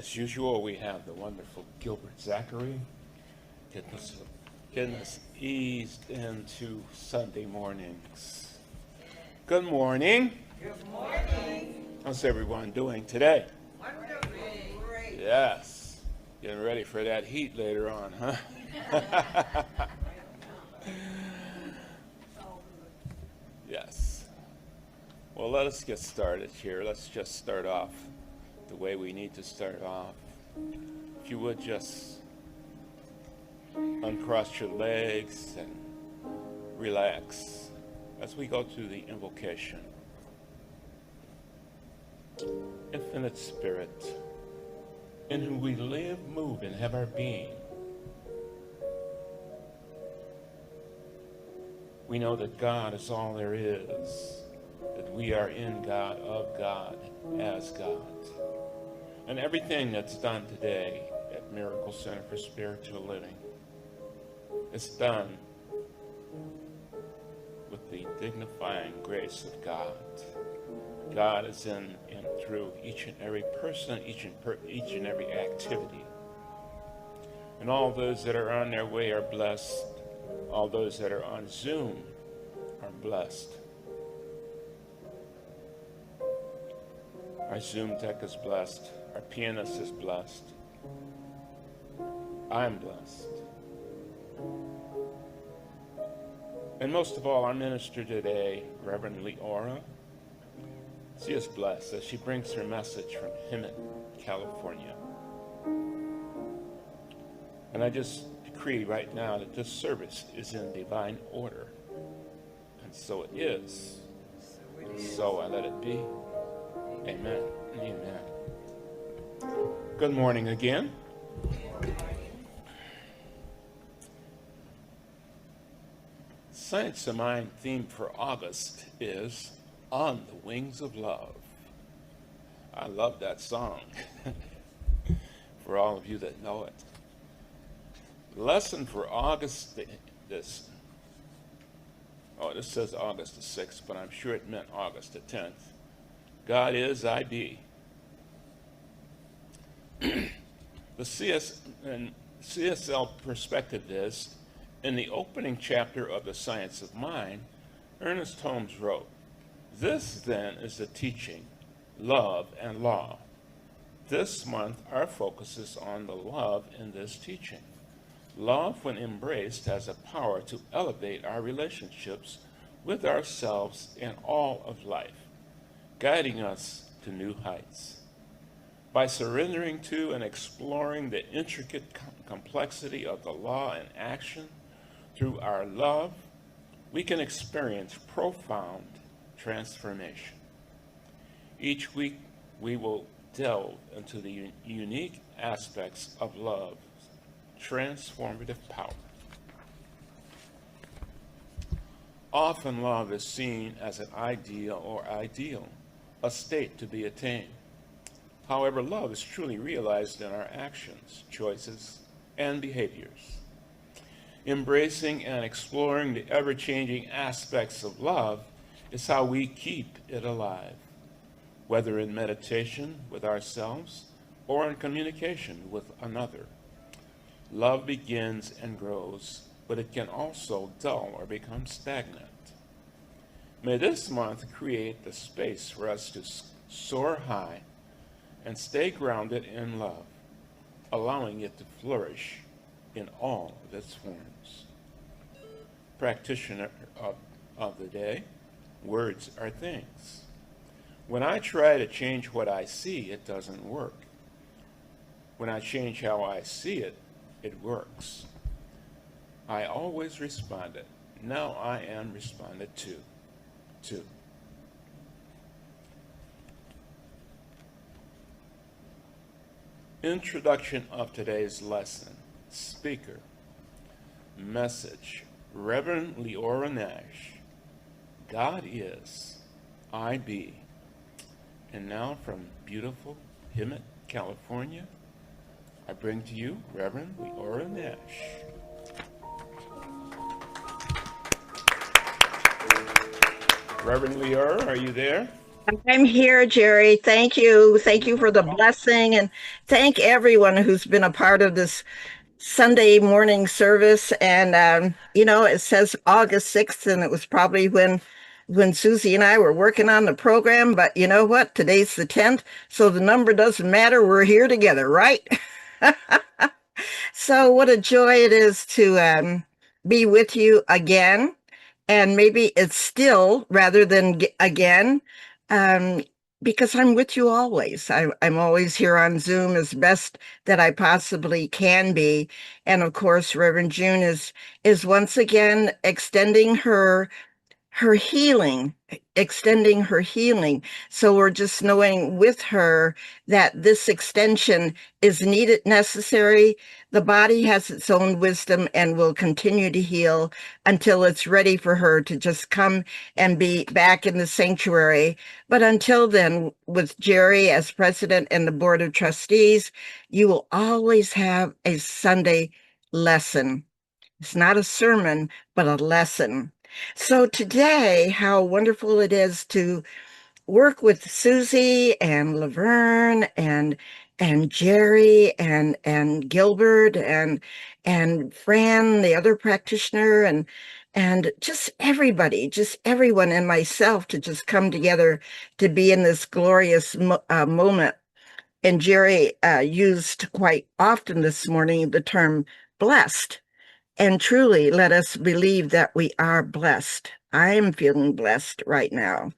As usual, we have the wonderful Gilbert Zachary getting us eased into Sunday mornings. Good morning. Good morning. How's everyone doing today? Wonderful. Great. Yes. Getting ready for that heat later on, huh? Yes. Well, let us get started here. Let's just start off the way we need to start off. If you would just uncross your legs and relax as we go through the invocation. Infinite Spirit, in whom we live, move, and have our being, we know that God is all there is, that we are in God, of God, as God. And everything that's done today at Miracle Center for Spiritual Living is done with the dignifying grace of God. God is in and through each and every person, each and every activity. And all those that are on their way are blessed. All those that are on Zoom are blessed. Our Zoom tech is blessed. Our pianist is blessed. I'm blessed. And most of all, our minister today, Reverend Leora, she is blessed as she brings her message from Hemet, California. And I just decree right now that this service is in divine order. And so it is. And so I let it be. Amen and amen. Good morning again. Science of Mind theme for August is On the Wings of Love. I love that song. For all of you that know it. Lesson for August, this says August the 6th, but I'm sure it meant August the 10th. God is, I be. The CSL perspective is, in the opening chapter of The Science of Mind, Ernest Holmes wrote, "This then is the teaching, love and law. This month our focus is on the love in this teaching. Love, when embraced, has a power to elevate our relationships with ourselves and all of life, guiding us to new heights. By surrendering to and exploring the intricate complexity of the law in action through our love, we can experience profound transformation. Each week, we will delve into the unique aspects of love's transformative power. Often love is seen as an ideal or ideal, a state to be attained. However, love is truly realized in our actions, choices, and behaviors. Embracing and exploring the ever-changing aspects of love is how we keep it alive, whether in meditation with ourselves or in communication with another. Love begins and grows, but it can also dull or become stagnant. May this month create the space for us to soar high and stay grounded in love, allowing it to flourish in all of its forms. Practitioner of the day, words are things. When I try to change what I see, it doesn't work. When I change how I see it, it works. I always responded. Now I am responded to. Introduction of today's lesson. Speaker. Message. Reverend Leora Nash. God is. I be. And now from beautiful Hemet, California, I bring to you Reverend Leora Nash. Reverend Leora, are you there? I'm here, Jerry. Thank you. Thank you for the blessing and thank everyone who's been a part of this Sunday morning service. And it says August 6th, and it was probably when Susie and I were working on the program. But you know what? Today's the 10th, so the number doesn't matter. We're here together, right? So what a joy it is to be with you again. And maybe it's still rather than again, um, because I'm with you always. I'm always here on Zoom as best that I possibly can be. And of course, Reverend June is once again extending her healing, extending her healing. So we're just knowing with her that this extension is needed, necessary. The body has its own wisdom and will continue to heal until it's ready for her to just come and be back in the sanctuary. But until then, with Jerry as president and the board of trustees, you will always have a Sunday lesson. It's not a sermon, but a lesson. So today, how wonderful it is to work with Susie and Laverne and Jerry and Gilbert and Fran, the other practitioner, and just everybody, just everyone and myself to just come together to be in this glorious moment. And Jerry used quite often this morning the term blessed. And truly, let us believe that we are blessed. I am feeling blessed right now.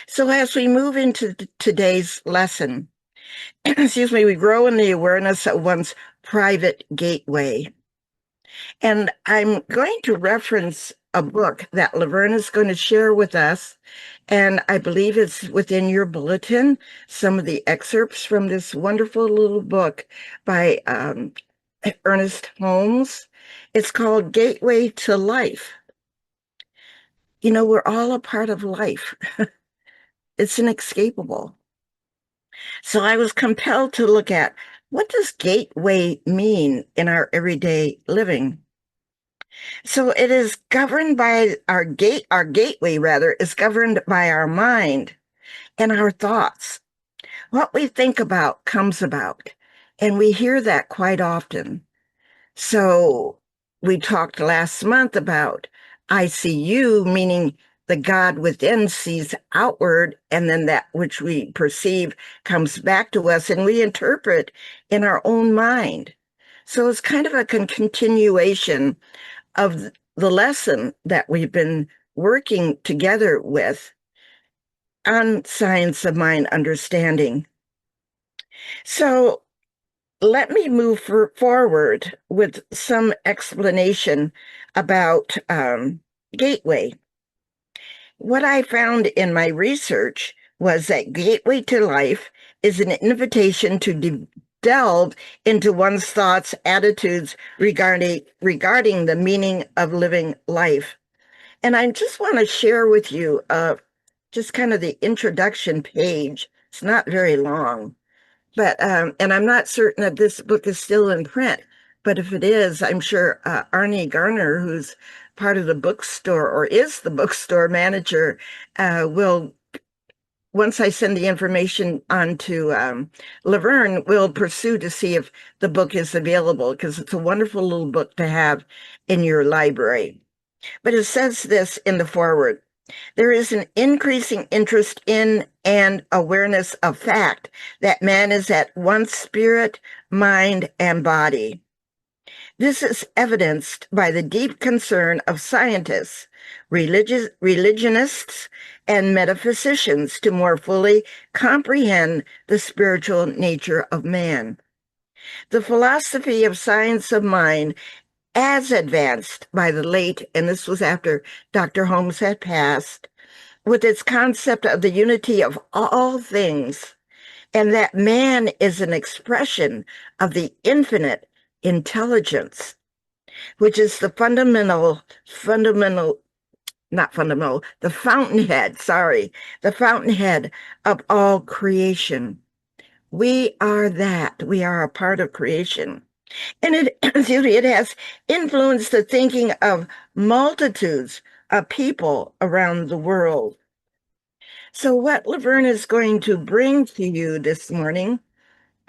So as we move into today's lesson, excuse me, we grow in the awareness of one's private gateway. And I'm going to reference a book that Laverne is going to share with us. And I believe it's within your bulletin, some of the excerpts from this wonderful little book by Ernest Holmes. It's called Gateway to Life. You know, we're all a part of life. It's inescapable. So I was compelled to look at what does gateway mean in our everyday living? So it is governed by our gateway rather, is governed by our mind and our thoughts. What we think about comes about. And we hear that quite often. So we talked last month about I see you, meaning the God within sees outward, and then that which we perceive comes back to us and we interpret in our own mind. So it's kind of a continuation of the lesson that we've been working together with on science of mind understanding. So let me move forward with some explanation about gateway. What I found in my research was that gateway to life is an invitation to delve into one's thoughts, attitudes regarding the meaning of living life. And I just want to share with you just kind of the introduction page. It's not very long. But and I'm not certain that this book is still in print, but if it is, I'm sure Arnie Garner, who's part of the bookstore or is the bookstore manager, will, once I send the information on to Laverne, will pursue to see if the book is available because it's a wonderful little book to have in your library. But it says this in the foreword. There is an increasing interest in and awareness of fact that man is at once spirit, mind, and body. This is evidenced by the deep concern of scientists, religionists, and metaphysicians to more fully comprehend the spiritual nature of man. The philosophy of science of mind as advanced by the late, and this was after Dr. Holmes had passed, with its concept of the unity of all things, and that man is an expression of the infinite intelligence, which is the the fountainhead of all creation. We are that. We are a part of creation. And it has influenced the thinking of multitudes of people around the world. So what Laverne is going to bring to you this morning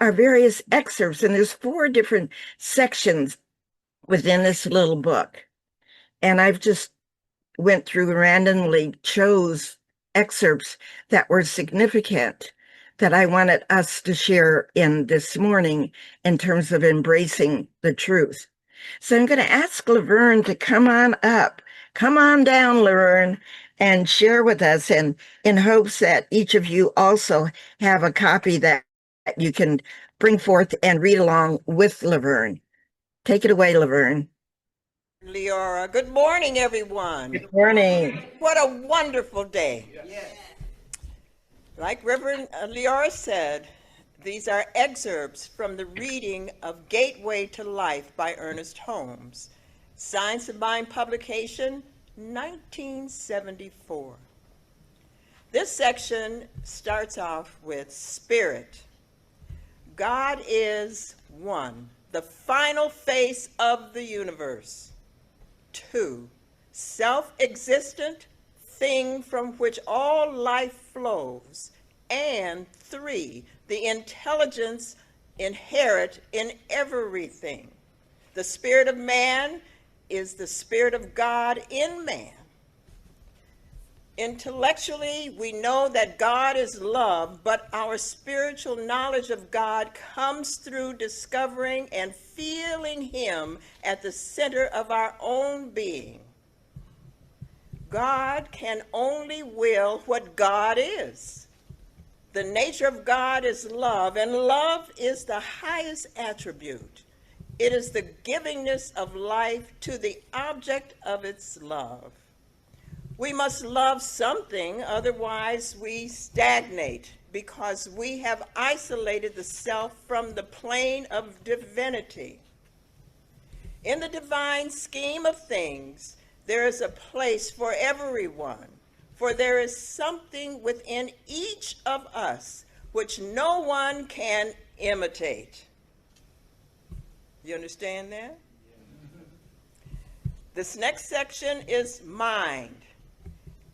are various excerpts, and there's 4 different sections within this little book. And I've just went through randomly chose excerpts that were significant that I wanted us to share in this morning in terms of embracing the truth. So I'm going to ask Laverne to come on up. Come on down, Laverne, and share with us, and in hopes that each of you also have a copy that you can bring forth and read along with Laverne. Take it away, Laverne. Leora. Good morning, everyone. Good morning. What a wonderful day. Yes. Like Reverend Leora said, these are excerpts from the reading of Gateway to Life by Ernest Holmes, Science of Mind publication, 1974. This section starts off with Spirit. God is one, the final face of the universe. 2, self-existent, thing from which all life flows. And 3, the intelligence inherent in everything. The spirit of man is the spirit of God in man. Intellectually, we know that God is love, but our spiritual knowledge of God comes through discovering and feeling Him at the center of our own being. God can only will what God is. The nature of God is love, and love is the highest attribute. It is the givingness of life to the object of its love. We must love something, otherwise we stagnate, because we have isolated the self from the plane of divinity. In the divine scheme of things, there is a place for everyone, for there is something within each of us which no one can imitate. You understand that? This next section is mind.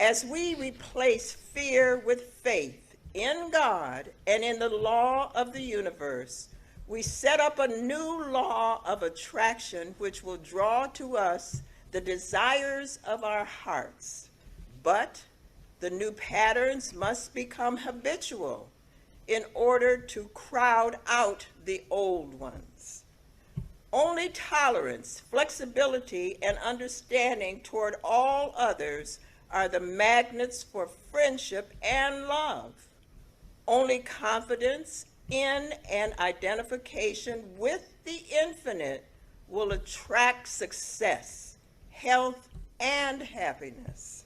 As we replace fear with faith in God and in the law of the universe, we set up a new law of attraction which will draw to us the desires of our hearts. But the new patterns must become habitual in order to crowd out the old ones. Only tolerance, flexibility, and understanding toward all others are the magnets for friendship and love. Only confidence in and identification with the infinite will attract success, health, and happiness.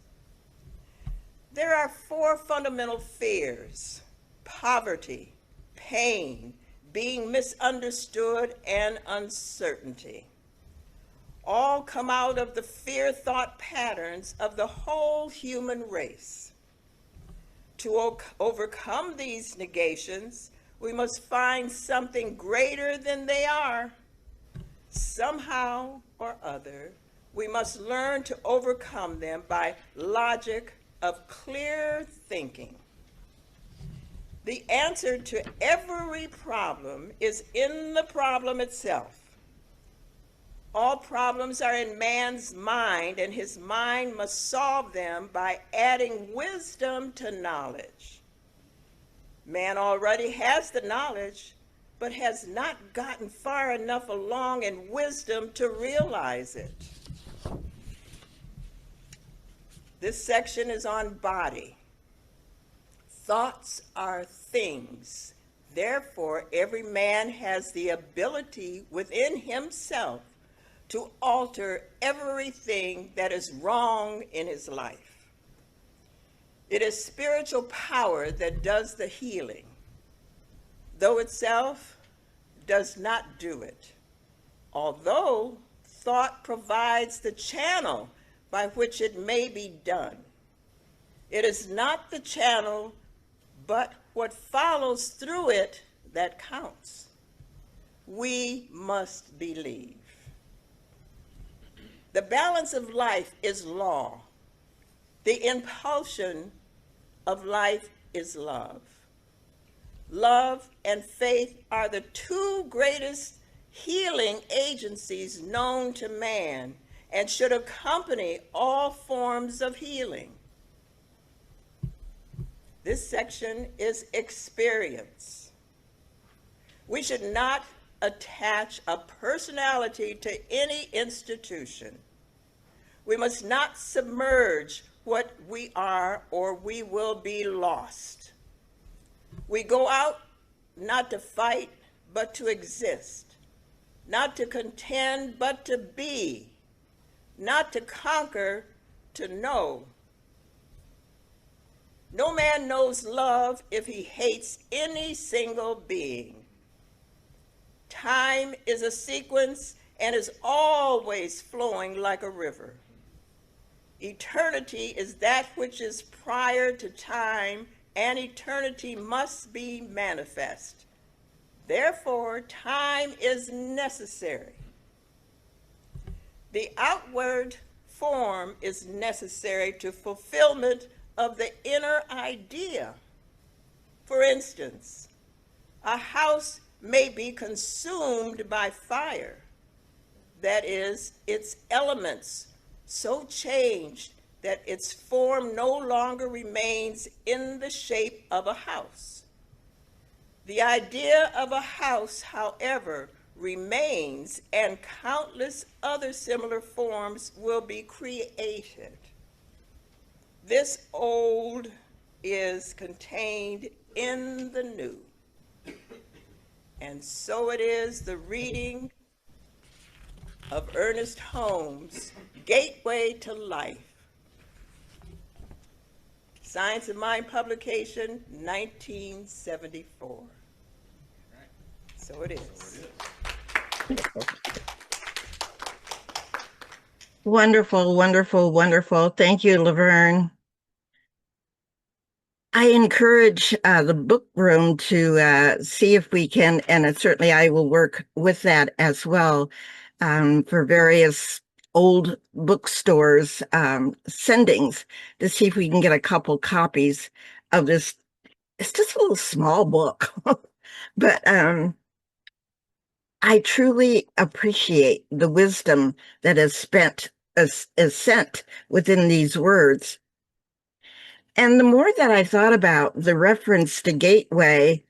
There are 4 fundamental fears: poverty, pain, being misunderstood, and uncertainty. All come out of the fear thought patterns of the whole human race. To overcome these negations, we must find something greater than they are. Somehow or other, we must learn to overcome them by logic of clear thinking. The answer to every problem is in the problem itself. All problems are in man's mind, and his mind must solve them by adding wisdom to knowledge. Man already has the knowledge, but has not gotten far enough along in wisdom to realize it. This section is on body. Thoughts are things. Therefore, every man has the ability within himself to alter everything that is wrong in his life. It is spiritual power that does the healing, though itself does not do it, although thought provides the channel by which it may be done. It is not the channel, but what follows through it that counts. We must believe. The balance of life is law. The impulsion of life is love. Love and faith are the two greatest healing agencies known to man and should accompany all forms of healing. This section is experience. We should not attach a personality to any institution. We must not submerge what we are, or we will be lost. We go out not to fight, but to exist, not to contend, but to be, not to conquer, to know. No man knows love if he hates any single being. Time is a sequence and is always flowing like a river. Eternity is that which is prior to time, and eternity must be manifest. Therefore, time is necessary. The outward form is necessary to fulfillment of the inner idea. For instance, a house may be consumed by fire, that is, its elements so changed that its form no longer remains in the shape of a house. The idea of a house, however, remains, and countless other similar forms will be created. This old is contained in the new. And so it is the reading of Ernest Holmes' Gateway to Life. Science of Mind publication, 1974. So it is. Wonderful, wonderful, wonderful. Thank you, Laverne. I encourage the book room to see if we can, and certainly I will work with that as well, for various old bookstores sendings to see if we can get a couple copies of this. It's just a little small book, but I truly appreciate the wisdom that is sent within these words. And the more that I thought about the reference to gateway,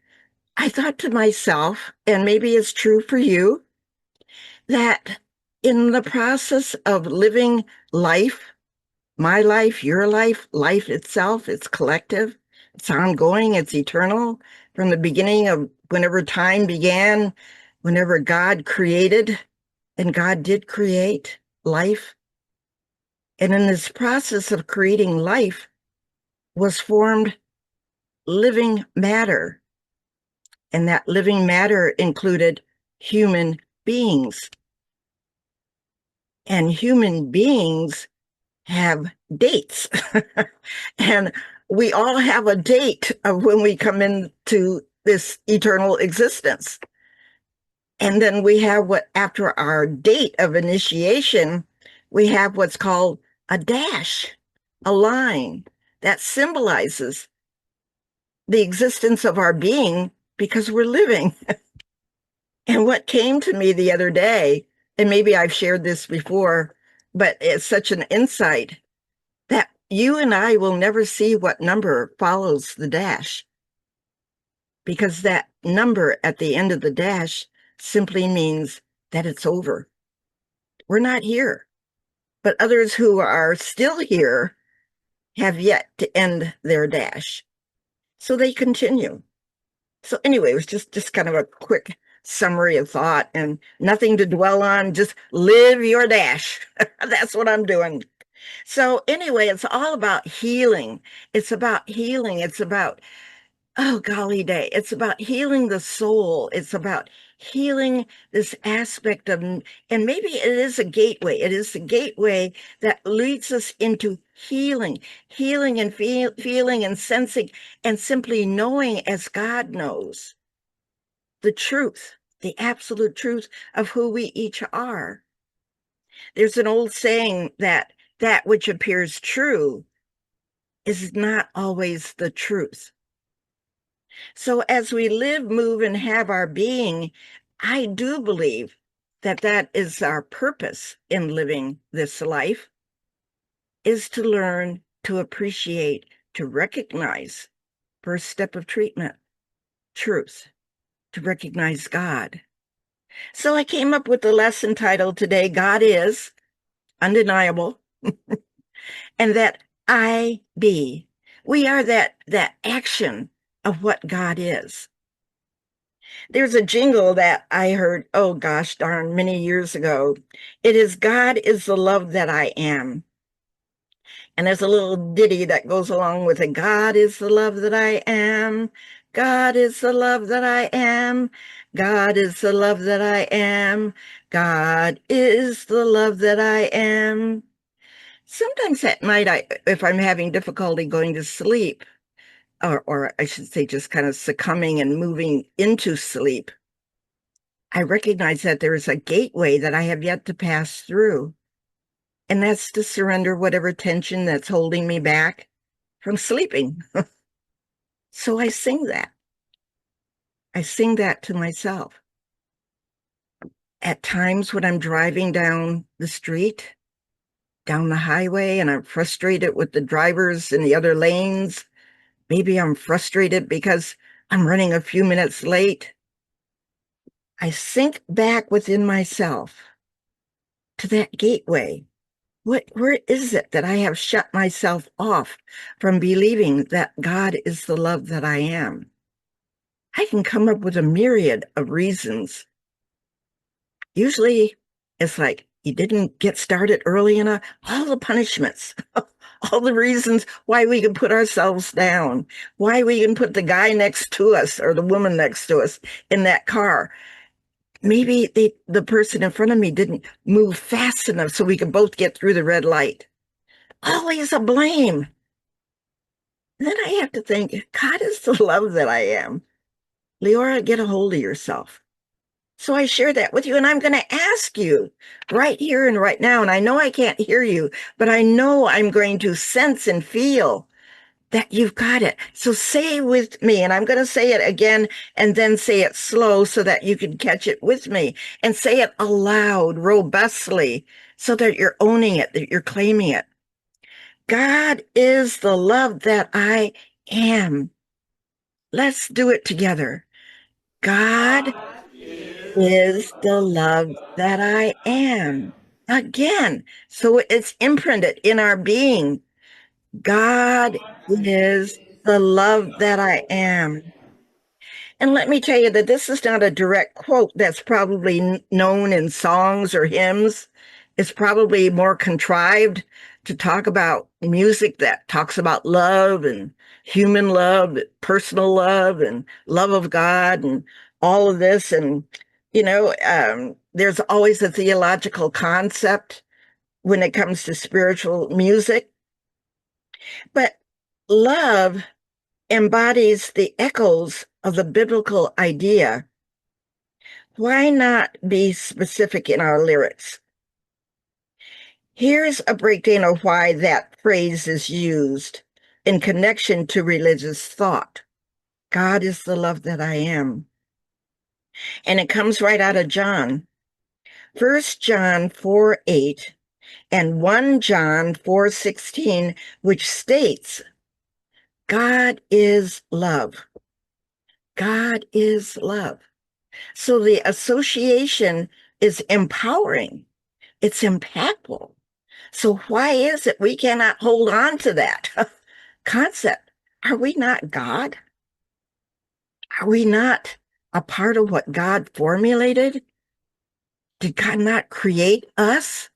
I thought to myself, and maybe it's true for you, that in the process of living life, my life, your life, life itself, it's collective, it's ongoing, it's eternal, from the beginning of whenever time began, whenever God created, and God did create life. And in this process of creating life was formed living matter. And that living matter included human beings. And human beings have dates. And we all have a date of when we come into this eternal existence. And then we have what, after our date of initiation, we have what's called a dash, a line that symbolizes the existence of our being because we're living. And what came to me the other day, and maybe I've shared this before, but it's such an insight that you and I will never see what number follows the dash, because that number at the end of the dash simply means that it's over. We're not here, but others who are still here have yet to end their dash. So they continue. So anyway, it was just kind of a quick summary of thought and nothing to dwell on, just live your dash. That's what I'm doing. So anyway, it's all about healing. It's about healing. It's about, oh golly day, it's about healing the soul. It's about healing this aspect of, and maybe it is a gateway. It is the gateway that leads us into healing and feeling and sensing and simply knowing as God knows the truth, the absolute truth of who we each are. There's an old saying that which appears true is not always the truth. So as we live, move, and have our being, I do believe that that is our purpose in living this life, is to learn to appreciate, to recognize, first step of treatment, truth, to recognize God. So I came up with the lesson titled today, God is undeniable, and that I be. We are that action of what God is. There's a jingle that I heard, oh gosh darn, many years ago. It is God is the love that I am. And there's a little ditty that goes along with it. God is the love that I am. God is the love that I am. God is the love that I am. God is the love that I am. Sometimes at night, if I'm having difficulty going to sleep, or I should say just kind of succumbing and moving into sleep, I recognize that there is a gateway that I have yet to pass through. And that's to surrender whatever tension that's holding me back from sleeping. So I sing that. I sing that to myself. At times when I'm driving down the street, down the highway, and I'm frustrated with the drivers in the other lanes, maybe I'm frustrated because I'm running a few minutes late, I sink back within myself to that gateway. Where is it that I have shut myself off from believing that God is the love that I am? I can come up with a myriad of reasons. Usually it's like, you didn't get started early enough. All the punishments, all the reasons why we can put ourselves down, why we can put the guy next to us or the woman next to us in that car. Maybe the person in front of me didn't move fast enough so we could both get through the red light. Always a blame. And then I have to think, God is the love that I am. Leora, get a hold of yourself. So I share that with you, and I'm going to ask you right here and right now, and I know I can't hear you, but I know I'm going to sense and feel that you've got it. So say with me, and I'm going to say it again and then say it slow so that you can catch it with me, and say it aloud, robustly, so that you're owning it, that you're claiming it. God is the love that I am. Let's do it together. God is the love that I am. Again, so it's imprinted in our being. God is the love that I am. And let me tell you that this is not a direct quote that's probably known in songs or hymns. It's probably more contrived to talk about music that talks about love and human love, personal love, and love of God, and all of this. And, there's always a theological concept when it comes to spiritual music. But love embodies the echoes of the biblical idea. Why not be specific in our lyrics? Here's a breakdown of why that phrase is used in connection to religious thought. God is the love that I am. And it comes right out of John. 1 John 4:8 and 1 John 4:16, which states, God is love. God is love. So the association is empowering. It's impactful. So why is it we cannot hold on to that concept? Are we not God? Are we not a part of what God formulated? Did God not create us?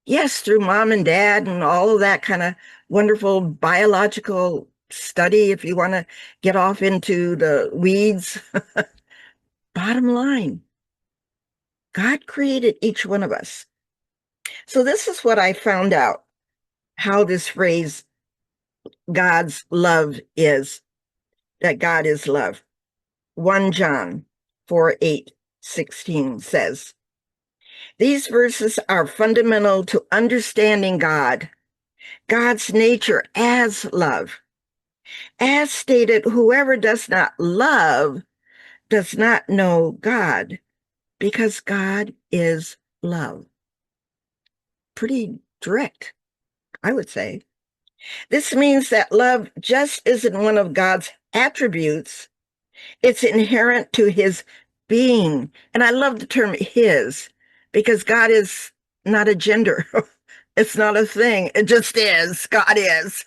Yes, through mom and dad and all of that kind of wonderful biological study, if you want to get off into the weeds. Bottom line, God created each one of us. So this is what I found out, how this phrase, God's love is, that God is love. 1 John 4:8-16 says, these verses are fundamental to understanding God God's nature as love. As stated, whoever does not love does not know God, because God is love. Pretty direct, I would say. This means that love just isn't one of God's attributes. It's inherent to his being. And I love the term his, because God is not a gender. It's not a thing. It just is. God is.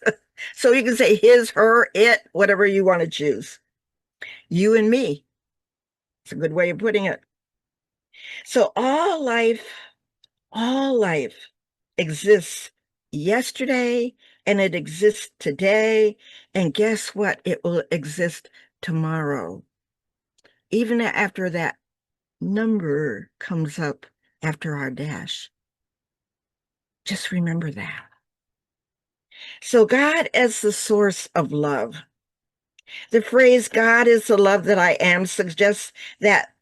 So you can say his, her, it, whatever you want to choose. You and me. It's a good way of putting it. So all life exists yesterday, and it exists today. And guess what? It will exist tomorrow. Even after that number comes up after our dash. Just remember that. So God as the source of love. The phrase God is the love that I am suggests that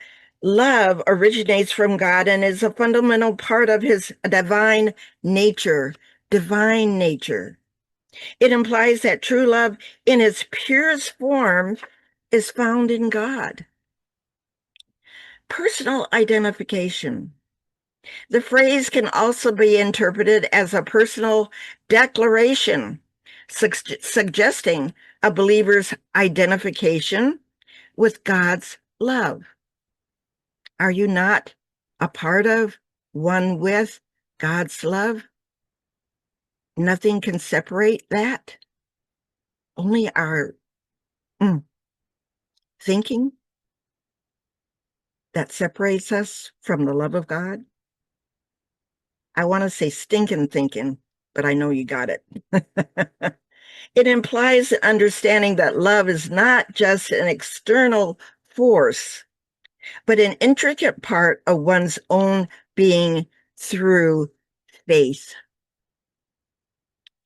love originates from God and is a fundamental part of his divine nature. Divine nature. It implies that true love in its purest form is found in God. Personal identification. The phrase can also be interpreted as a personal declaration, suggesting a believer's identification with God's love. Are you not a part of, one with God's love? Nothing can separate that. Only our thinking that separates us from the love of God. I want to say stinking thinking, but I know you got it. It implies the understanding that love is not just an external force, but an intricate part of one's own being through faith.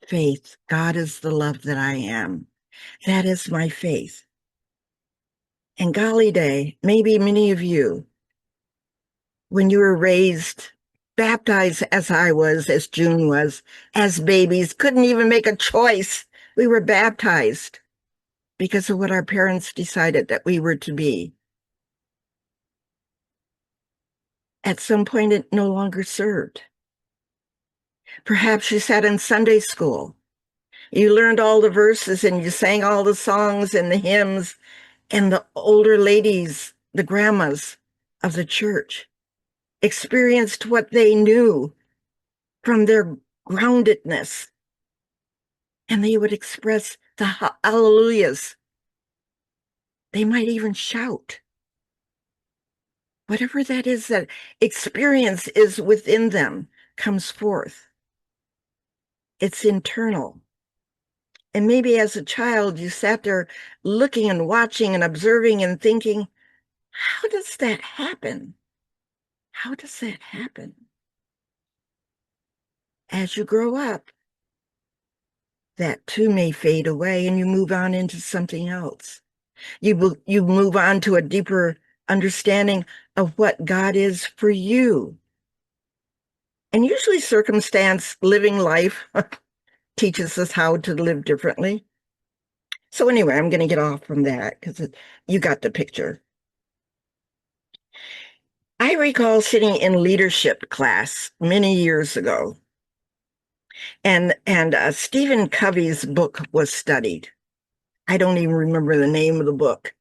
Faith. God is the love that I am. That is my faith. And golly day, maybe many of you, when you were raised, baptized as I was, as June was, as babies, couldn't even make a choice. We were baptized because of what our parents decided that we were to be. At some point, it no longer served. Perhaps you sat in Sunday school. You learned all the verses and you sang all the songs and the hymns, and the older ladies, the grandmas of the church, experienced what they knew from their groundedness. And they would express the hallelujahs. They might even shout. Whatever that is, that experience is within them, comes forth. It's internal. And maybe as a child, you sat there looking and watching and observing and thinking, how does that happen? How does that happen? As you grow up, that too may fade away and you move on into something else. You move on to a deeper understanding of what God is for you. And usually circumstance, living life, teaches us how to live differently. So anyway, I'm going to get off from that because you got the picture. I recall sitting in leadership class many years ago, and Stephen Covey's book was studied. I don't even remember the name of the book,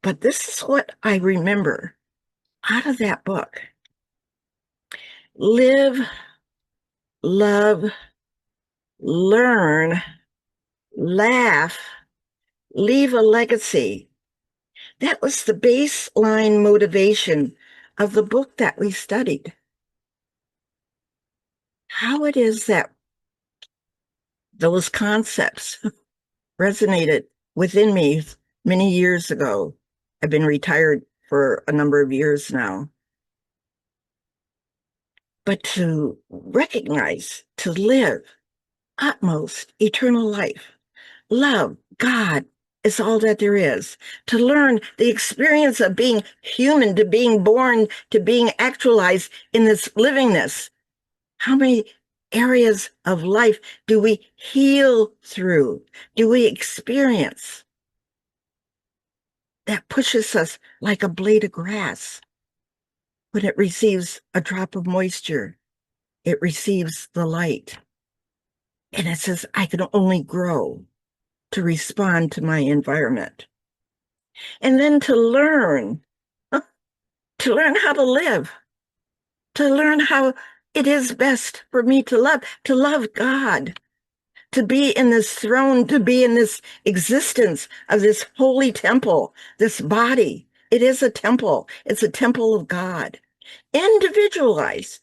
but this is what I remember out of that book. Live, love, learn, laugh, leave a legacy. That was the baseline motivation of the book that we studied. How it is that those concepts resonated within me many years ago. I've been retired for a number of years now. But to recognize, to live utmost eternal life, love God is all that there is. To learn the experience of being human, to being born, to being actualized in this livingness. How many areas of life do we heal through? Do we experience that pushes us like a blade of grass when it receives a drop of moisture? It receives the light. And it says, I can only grow to respond to my environment. And then to learn how to live, to learn how it is best for me to love God, to be in this throne, to be in this existence of this holy temple, this body. It is a temple. It's a temple of God, individualized,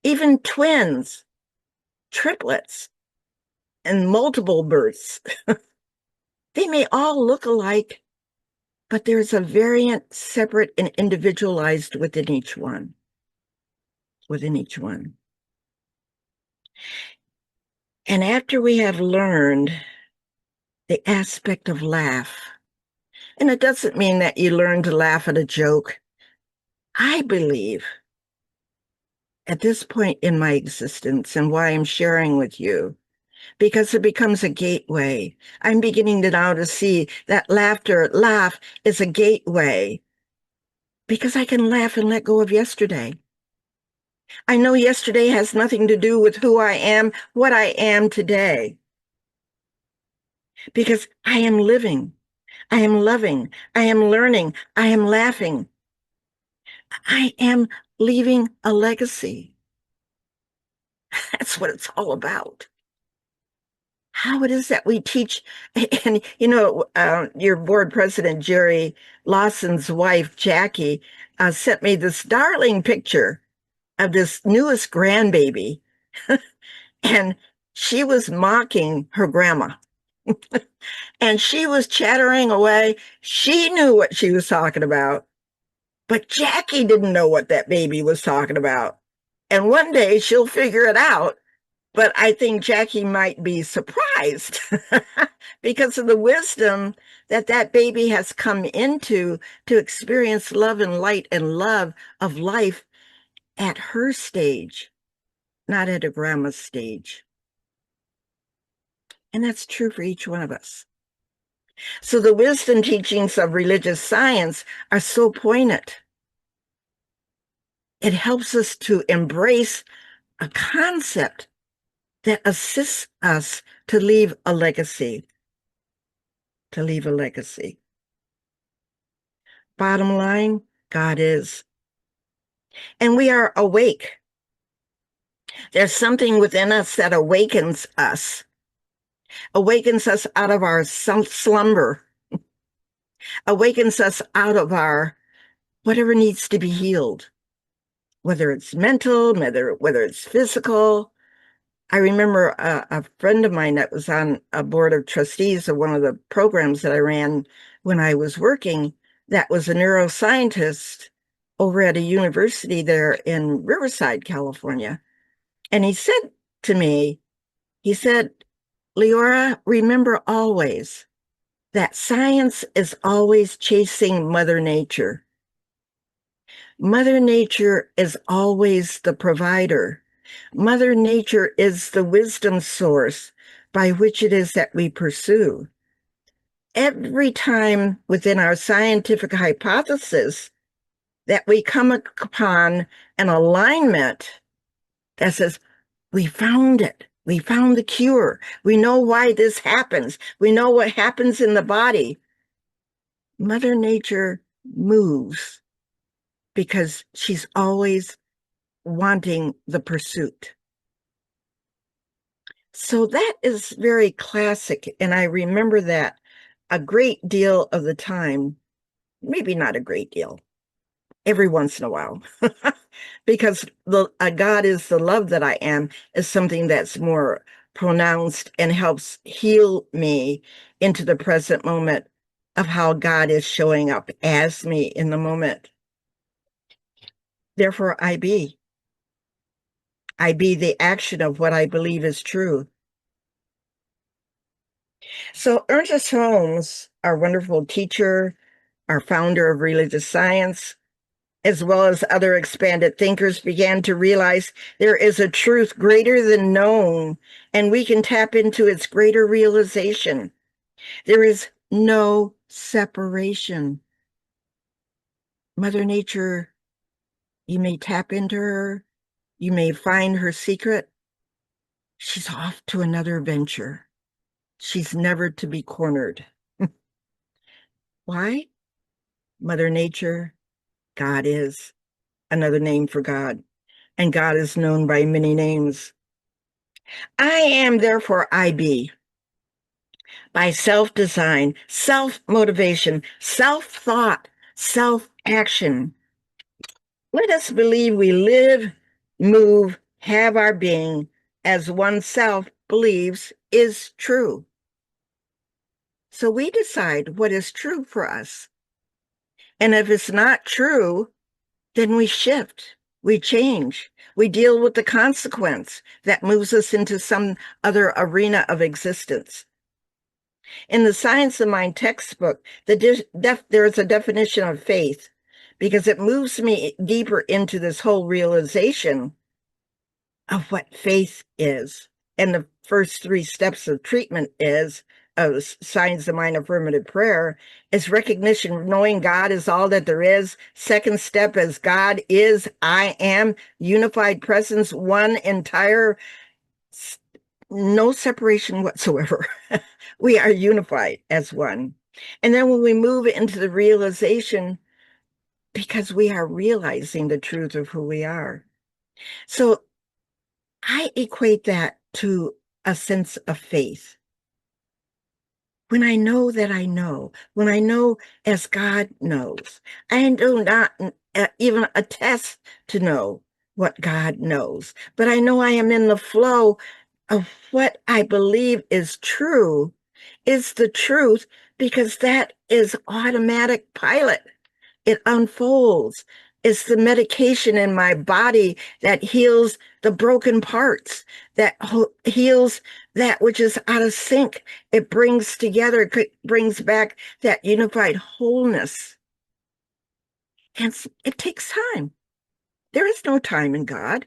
even twins, triplets, and multiple births. They may all look alike, but there's a variant separate and individualized within each one. Within each one. And after we have learned the aspect of laugh, and it doesn't mean that you learn to laugh at a joke. I believe at this point in my existence and why I'm sharing with you, because it becomes a gateway. I'm beginning to now to see that laugh is a gateway because I can laugh and let go of yesterday. I know yesterday has nothing to do with who I am, what I am today, because I am living, I am loving, I am learning, I am laughing. I am leaving a legacy. That's what it's all about. How it is that we teach, and your board president, Jerry Lawson's wife, Jackie, sent me this darling picture of this newest grandbaby, and she was mocking her grandma, and she was chattering away. She knew what she was talking about, but Jackie didn't know what that baby was talking about. And one day she'll figure it out. But I think Jackie might be surprised because of the wisdom that that baby has come into to experience love and light and love of life at her stage, not at her grandma's stage. And that's true for each one of us. So the wisdom teachings of religious science are so poignant. It helps us to embrace a concept that assists us to leave a legacy. To leave a legacy. Bottom line, God is. And we are awake. There's something within us that awakens us out of our slumber, awakens us out of our whatever needs to be healed, whether it's mental, whether it's physical. I remember a friend of mine that was on a board of trustees of one of the programs that I ran when I was working, that was a neuroscientist over at a university there in Riverside, California. And he said to me, he said, Leora, remember always that science is always chasing Mother Nature. Mother Nature is always the provider. Mother Nature is the wisdom source by which it is that we pursue. Every time within our scientific hypothesis that we come upon an alignment that says, we found it. We found the cure. We know why this happens. We know what happens in the body. Mother Nature moves because she's always wanting the pursuit. So that is very classic. And I remember that a great deal of the time, maybe not a great deal, every once in a while, because God is the love that I am is something that's more pronounced and helps heal me into the present moment of how God is showing up as me in the moment. Therefore, I be the action of what I believe is true. So Ernest Holmes, our wonderful teacher, our founder of religious science, as well as other expanded thinkers, began to realize there is a truth greater than known, and we can tap into its greater realization. There is no separation. Mother Nature, you may tap into her, you may find her secret. She's off to another venture. She's never to be cornered. Why? Mother Nature, God is another name for God, and God is known by many names. I am, therefore I be. By self-design, self-motivation, self-thought, self-action. Let us believe we live, move, have our being as oneself believes is true. So we decide what is true for us. And if it's not true, then we shift, we change, we deal with the consequence that moves us into some other arena of existence. In the Science of Mind textbook, there is a definition of faith because it moves me deeper into this whole realization of what faith is. And the first 3 steps of treatment is of Science of Mind affirmative prayer is recognition, knowing God is all that there is. Second step is God is, I am, unified presence, one entire, no separation whatsoever. We are unified as one. And then when we move into the realization, because we are realizing the truth of who we are. So I equate that to a sense of faith. When I know that I know, when I know as God knows, I do not even attest to know what God knows, but I know I am in the flow of what I believe is true, is the truth, because that is automatic pilot. It unfolds. It's the medication in my body that heals the broken parts, that heals that which is out of sync. It brings together, brings back that unified wholeness. And it takes time. There is no time in God.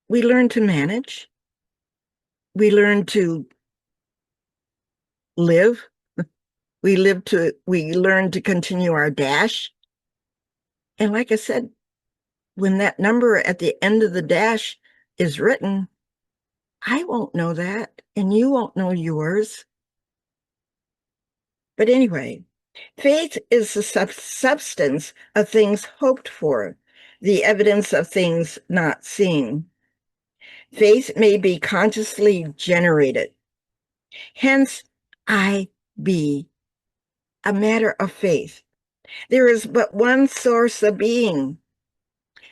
We learn to manage. We learn to live. We learn to continue our dash. And like I said, when that number at the end of the dash is written, I won't know that, and you won't know yours. But anyway, faith is the substance of things hoped for, the evidence of things not seen. Faith may be consciously generated. Hence, I be a matter of faith. There is but one source of being.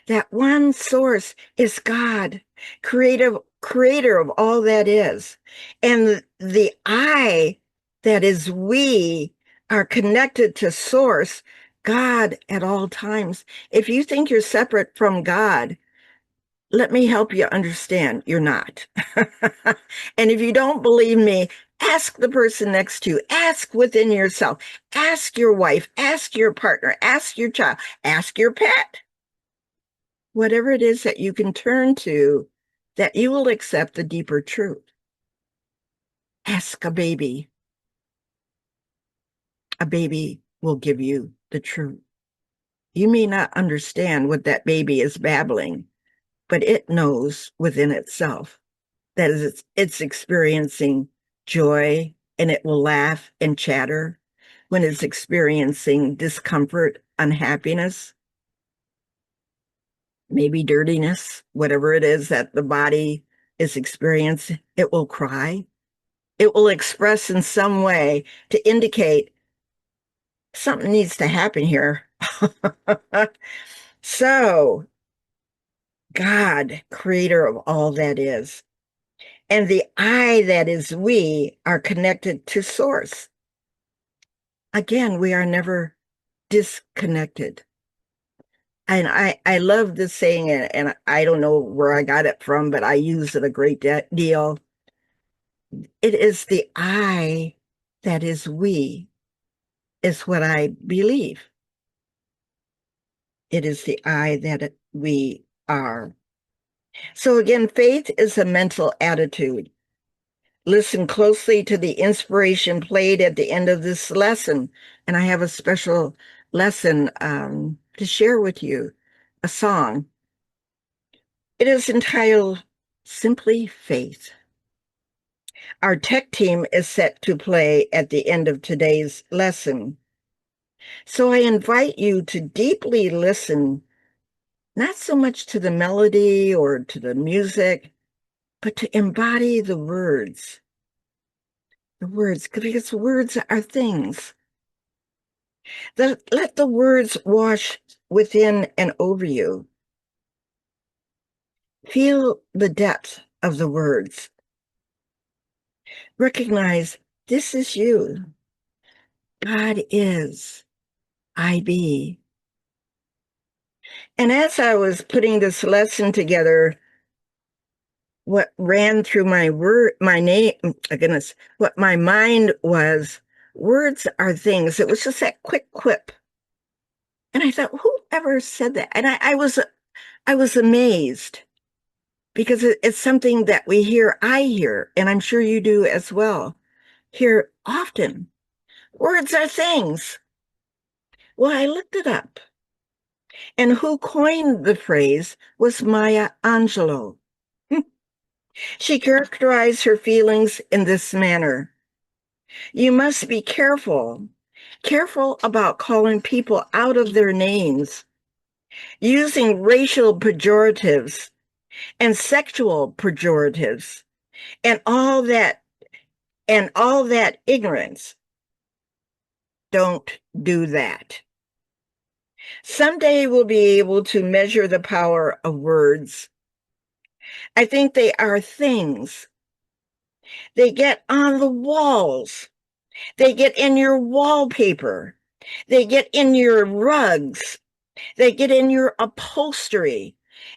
That one source is God, creator of all that is. And the I that is we are connected to source, God at all times. If you think you're separate from God, let me help you understand you're not. And if you don't believe me, ask the person next to you, ask within yourself, ask your wife, ask your partner, ask your child, ask your pet. Whatever it is that you can turn to, that you will accept the deeper truth. Ask a baby. A baby will give you the truth. You may not understand what that baby is babbling, but it knows within itself that it's experiencing joy, and it will laugh and chatter when it's experiencing discomfort, unhappiness, maybe dirtiness, whatever it is that the body is experiencing. It will cry. It will express in some way to indicate something needs to happen here. So, God, creator of all that is, and the I that is we are connected to source. Again, we are never disconnected. And I love this saying, and I don't know where I got it from, but I use it a great deal. It is the I that is we, is what I believe. It is the I that we are. So again, faith is a mental attitude. Listen closely to the inspiration played at the end of this lesson. And I have a special lesson to share with you, a song. It is entitled Simply Faith. Our tech team is set to play at the end of today's lesson. So I invite you to deeply listen, not so much to the melody or to the music, but to embody the words. The words, because words are things. Let the words wash within and over you. Feel the depth of the words. Recognize this is you. God is. I be. And as I was putting this lesson together, what ran through my goodness, what my mind was, words are things. It was just that quick quip. And I thought, who ever said that? And I was amazed because it's something that I hear, and I'm sure you do as well, hear often. Words are things. Well, I looked it up. And who coined the phrase was Maya Angelou. She characterized her feelings in this manner. You must be careful about calling people out of their names, using racial pejoratives and sexual pejoratives, and all that ignorance. Don't do that. Someday we'll be able to measure the power of words. I think they are things. They get on the walls. They get in your wallpaper. They get in your rugs. They get in your upholstery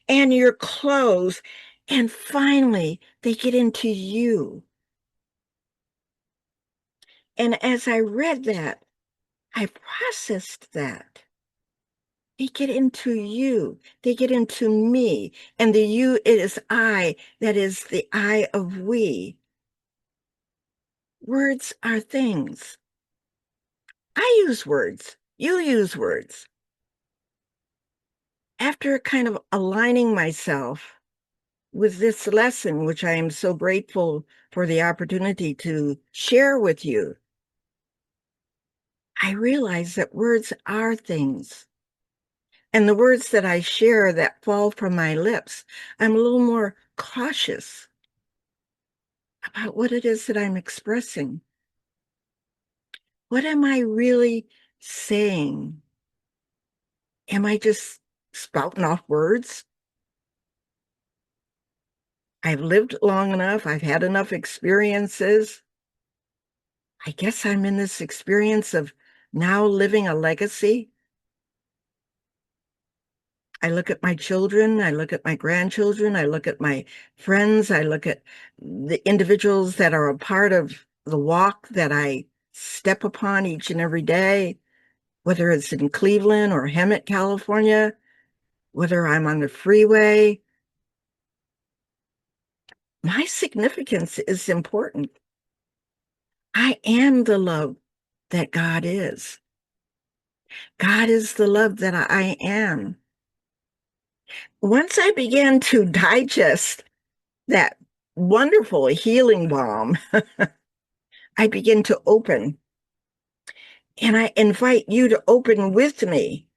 and your clothes. And finally, they get into you. And as I read that, I processed that. They get into you. They get into me. And the you, it is I, that is the I of we. Words are things. I use words. You use words. After kind of aligning myself with this lesson, which I am so grateful for the opportunity to share with you, I realize that words are things. And the words that I share that fall from my lips, I'm a little more cautious about what it is that I'm expressing. What am I really saying? Am I just spouting off words? I've lived long enough. I've had enough experiences. I guess I'm in this experience of now living a legacy. I look at my children, I look at my grandchildren, I look at my friends, I look at the individuals that are a part of the walk that I step upon each and every day, whether it's in Cleveland or Hemet, California, whether I'm on the freeway. My significance is important. I am the love that God is. God is the love that I am. Once I began to digest that wonderful healing balm, I begin to open. And I invite you to open with me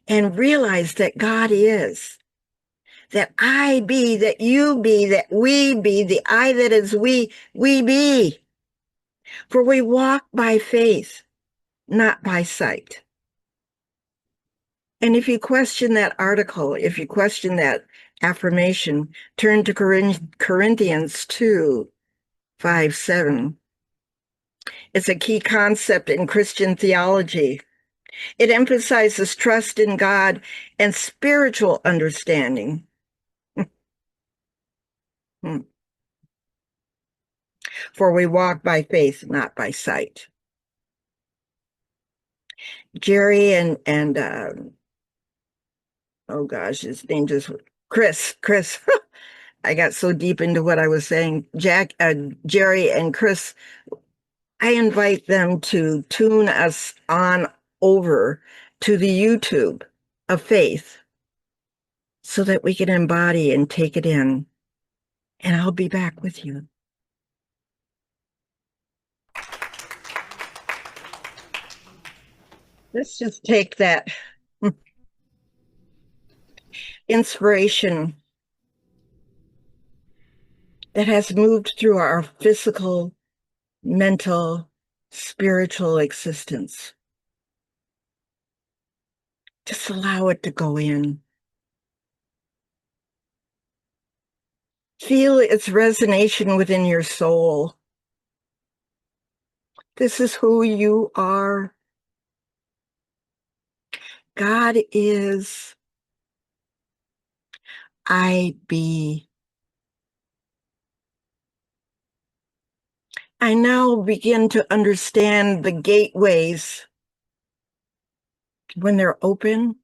and realize that God is, that I be, that you be, that we be, the I that is we be. For we walk by faith, not by sight. And if you question that article, if you question that affirmation, turn to Corinthians 2, 5, 7. It's a key concept in Christian theology. It emphasizes trust in God and spiritual understanding. For we walk by faith, not by sight. Jerry and oh gosh, his name just, Chris. I got so deep into what I was saying. Jerry and Chris, I invite them to tune us on over to the YouTube of faith so that we can embody and take it in. And I'll be back with you. Let's just take that inspiration that has moved through our physical, mental, spiritual existence. Just allow it to go in. Feel its resonation within your soul. This is who you are. God is. I be. I now begin to understand the gateways when they're open.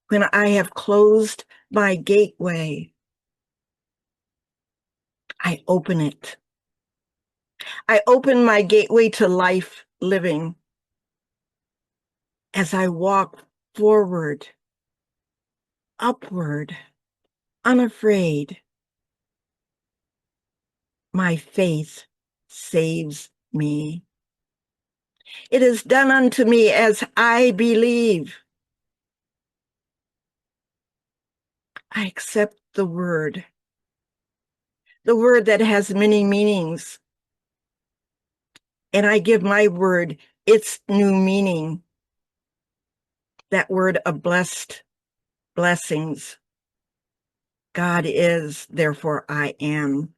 When I have closed my gateway, I open it. I open my gateway to life living as I walk forward, upward, unafraid. My faith saves me. It is done unto me as I believe. I accept the word that has many meanings. And I give my word its new meaning. That word of blessed blessings. God is, therefore I am.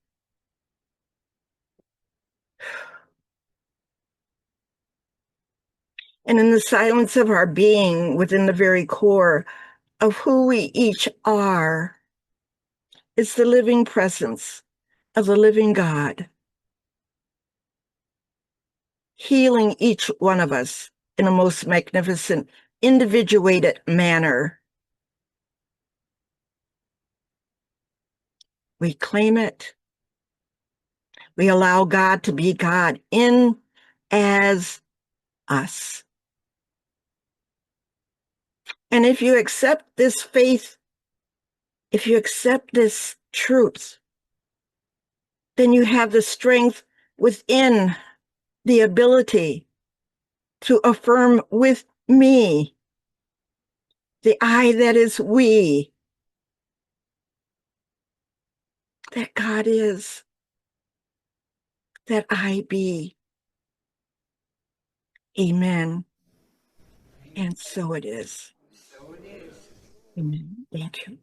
And in the silence of our being, within the very core of who we each are, is the living presence of the living God, healing each one of us in a most magnificent, individuated manner. We claim it. We allow God to be God in as us. And if you accept this faith, if you accept this truth, then you have the strength within, the ability to affirm with me, the I that is we, that God is, that I be. Amen. And so it is. Amen. Thank you.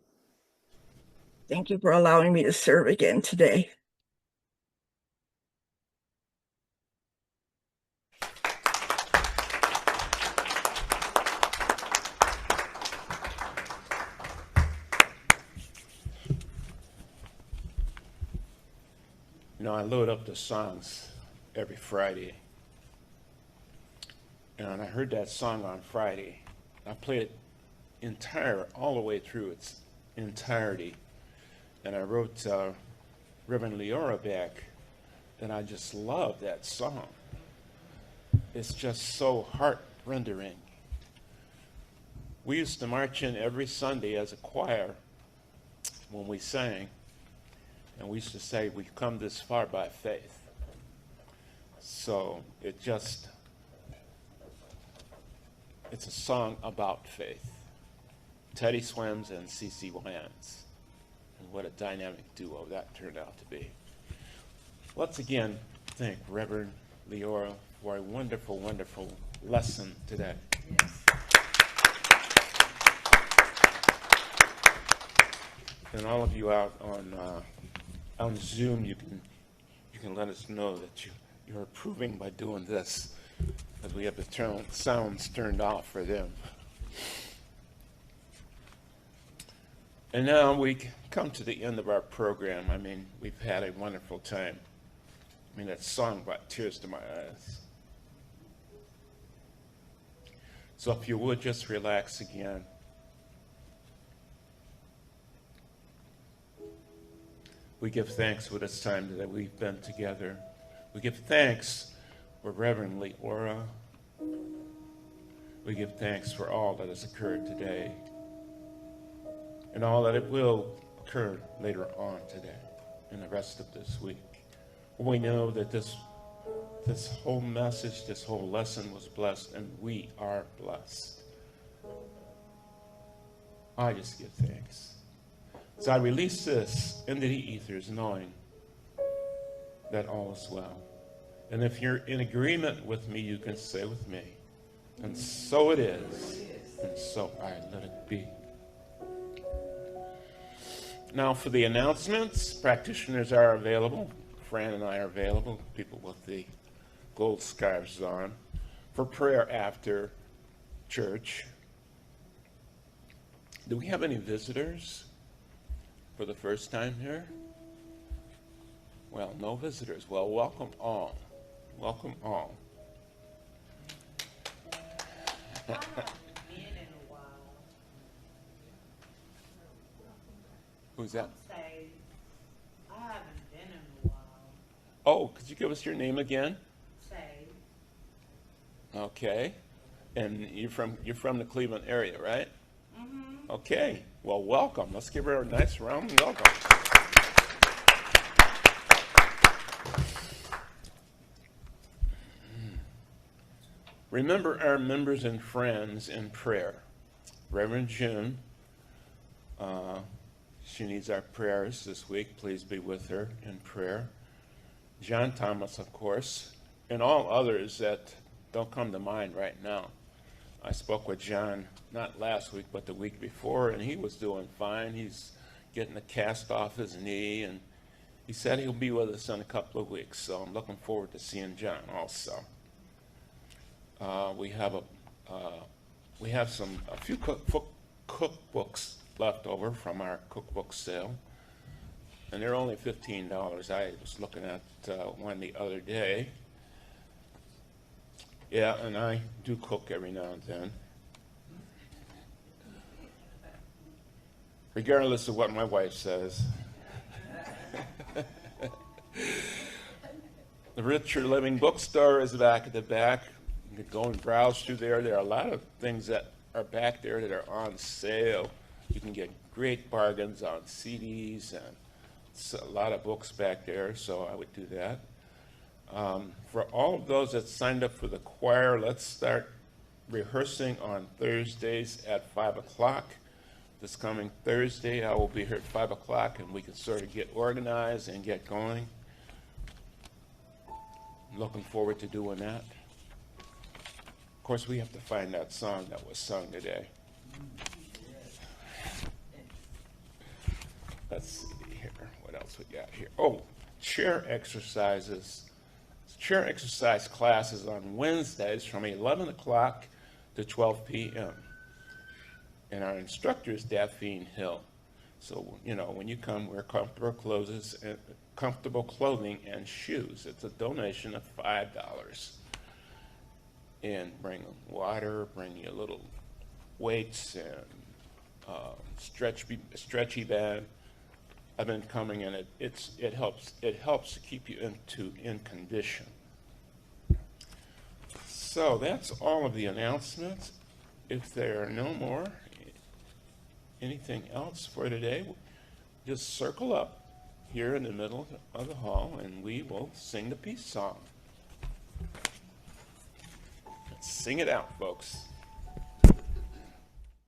Thank you for allowing me to serve again today. You know, I load up the songs every Friday. And I heard that song on Friday. I played it all the way through its entirety. And I wrote Reverend Leora back, and I just love that song. It's just so heart-rendering. We used to march in every Sunday as a choir when we sang, and we used to say, we've come this far by faith. So it's a song about faith. Teddy Swims and CeCe Winans. And what a dynamic duo that turned out to be. Let's again thank Reverend Leora for a wonderful, wonderful lesson today. Yes. And all of you out on Zoom, you can let us know that you're approving by doing this, as we have the sounds turned off for them. And now we come to the end of our program. I mean, we've had a wonderful time. I mean, that song brought tears to my eyes. So if you would just relax again, We give thanks for this time that we've been together. We give thanks for Reverend Leora. We give thanks for all that has occurred today and all that it will occur later on today and the rest of this week. We know that this whole message, this whole lesson was blessed, and we are blessed. I just give thanks. So I release this into the ethers knowing that all is well. And if you're in agreement with me, you can say with me, and so it is, and so I let it be. Now for the announcements, practitioners are available. Fran and I are available, people with the gold scarves on, for prayer after church. Do we have any visitors for the first time here? Well, no visitors. Well, welcome all. Welcome all. I haven't been in a while. Who's that? Say, I haven't been in a while. Oh, could you give us your name again? Say, Okay. And you're from the Cleveland area, right? mm-hmm. Okay. Well, welcome. Let's give her a nice round of welcome. Remember our members and friends in prayer. Reverend June, she needs our prayers this week. Please be with her in prayer. John Thomas, of course, and all others that don't come to mind right now. I spoke with John not last week, but the week before, and he was doing fine. He's getting a cast off his knee, and he said he'll be with us in a couple of weeks, so I'm looking forward to seeing John also. We have a few cookbooks left over from our cookbook sale, and they're only $15. I was looking at one the other day. Yeah, and I do cook every now and then, regardless of what my wife says. The Richer Living Bookstore is back at the back. You can go and browse through there. There are a lot of things that are back there that are on sale. You can get great bargains on CDs and a lot of books back there, so I would do that. For all of those that signed up for the choir, let's start rehearsing on Thursdays at 5 o'clock. This coming Thursday, I will be here at 5 o'clock, and we can sort of get organized and get going. I'm looking forward to doing that. Of course, we have to find that song that was sung today. Let's see here. What else we got here? Oh, chair exercises. Chair exercise classes on Wednesdays from 11 o'clock to 12 p.m. And our instructor is Daphne Hill. So, you know, when you come, wear comfortable clothing and shoes. It's a donation of $5. And bring water, bring your little weights and stretchy band. I've been coming, and it helps to keep you in condition. So that's all of the announcements. If there are no more, anything else for today, just circle up here in the middle of the hall, and we will sing the peace song. Let's sing it out, folks.